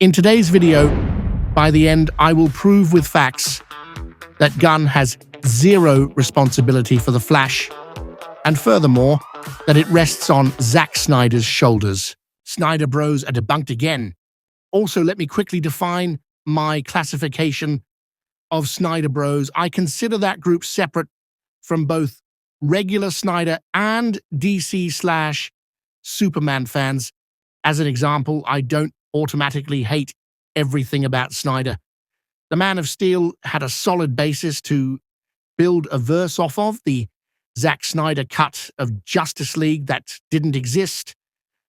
In today's video, by the end, I will prove with facts that Gunn has zero responsibility for the Flash, and furthermore, that it rests on Zack Snyder's shoulders. Snyderbros are debunked again. Also, let me quickly define my classification of Snyderbros. I consider that group separate from both regular Snyder and DC/Superman fans. As an example, I don't automatically hate everything about Snyder. The Man of Steel had a solid basis to build a verse off of. The Zack Snyder cut of Justice League that didn't exist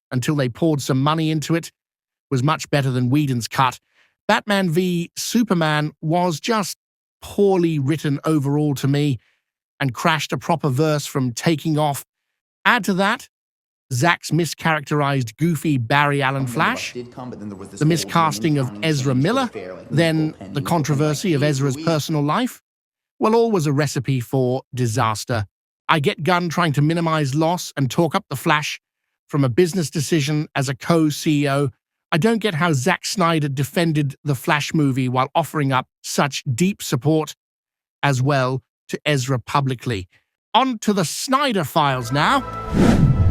until they poured some money into it was much better than Whedon's cut. Batman v Superman was just poorly written overall to me and crashed a proper verse from taking off. Add to that Zack's mischaracterized goofy Barry Allen Flash, the miscasting of Ezra Miller, then the controversy of Ezra's personal life. Well, all was a recipe for disaster. I get Gunn trying to minimize loss and talk up the Flash from a business decision as a co-CEO. I don't get how Zack Snyder defended the Flash movie while offering up such deep support as well to Ezra publicly. On to the Snyder Files now.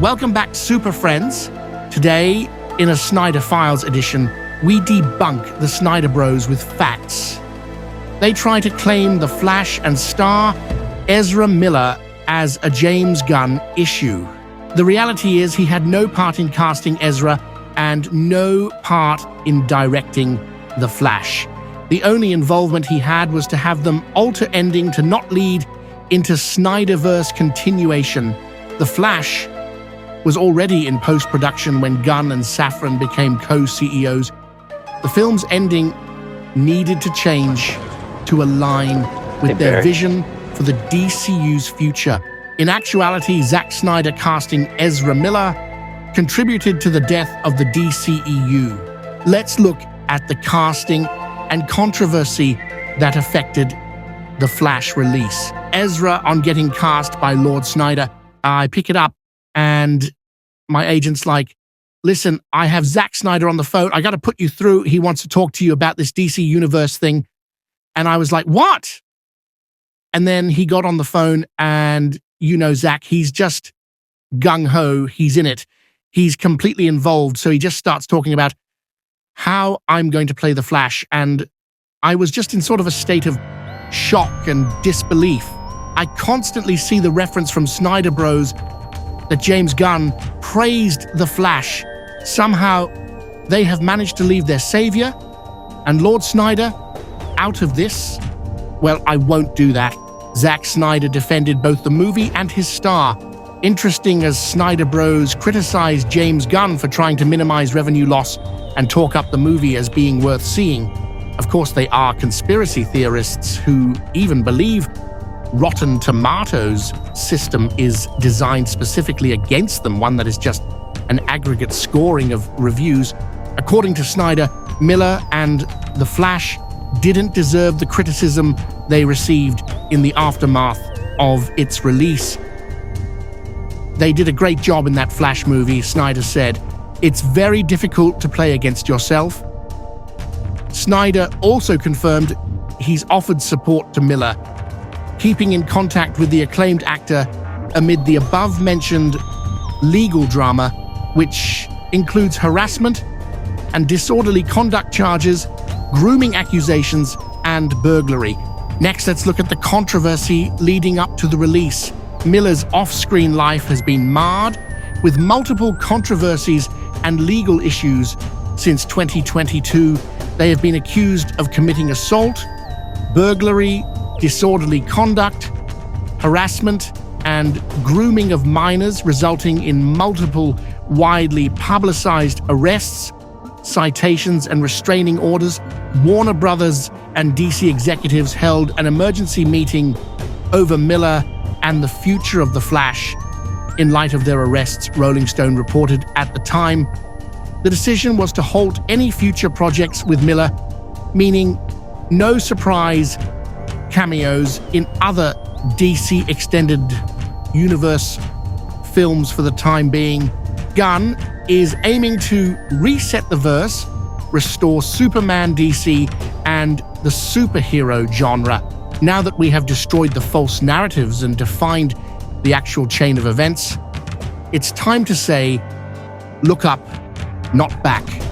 Welcome back, Super Friends. Today, in a Snyder Files edition, we debunk the Snyderbros with facts. They try to claim the Flash and star Ezra Miller as a James Gunn issue. The reality is he had no part in casting Ezra and no part in directing the Flash. The only involvement he had was to have them alter ending to not lead into Snyderverse continuation. The Flash was already in post-production when Gunn and Safran became co-CEOs. The film's ending needed to change to align with their vision for the DCU's future. In actuality, Zack Snyder casting Ezra Miller contributed to the death of the DCEU. Let's look at the casting and controversy that affected the Flash release. Ezra, on getting cast by Lord Snyder, I pick it up and my agent's like, listen, I have Zack Snyder on the phone. I got to put you through. He wants to talk to you about this DC Universe thing. And I was like, what? And then he got on the phone and, you know, Zack, he's just gung-ho. He's in it. He's completely involved. So he just starts talking about how I'm going to play the Flash. And I was just in sort of a state of shock and disbelief. I constantly see the reference from Snyderbros that James Gunn praised the Flash. Somehow they have managed to leave their savior and Lord Snyder out of this. Well, I won't do that. Zack Snyder defended both the movie and his star. Interesting as Snyderbros criticized James Gunn for trying to minimize revenue loss and talk up the movie as being worth seeing. Of course, they are conspiracy theorists who even believe Rotten Tomatoes system is designed specifically against them, one that is just an aggregate scoring of reviews. According to Snyder, Miller and The Flash didn't deserve the criticism they received in the aftermath of its release. They did a great job in that Flash movie, Snyder said. It's very difficult to play against yourself. Snyder also confirmed he's offered support to Miller, keeping in contact with the acclaimed actor amid the above-mentioned legal drama, which includes harassment and disorderly conduct charges, grooming accusations, and burglary. Next, let's look at the controversy leading up to the release. Miller's off-screen life has been marred with multiple controversies and legal issues since 2022. They have been accused of committing assault, burglary, disorderly conduct, harassment, and grooming of minors, resulting in multiple widely publicized arrests, citations, and restraining orders. Warner Brothers and DC executives held an emergency meeting over Miller and the future of The Flash in light of their arrests, Rolling Stone reported at the time. The decision was to halt any future projects with Miller, meaning no surprise cameos in other DC Extended Universe films for the time being. Gunn is aiming to reset the verse restore Superman DC and the superhero genre. Now that we have destroyed the false narratives and defined the actual chain of events, it's time to say, look up, not back.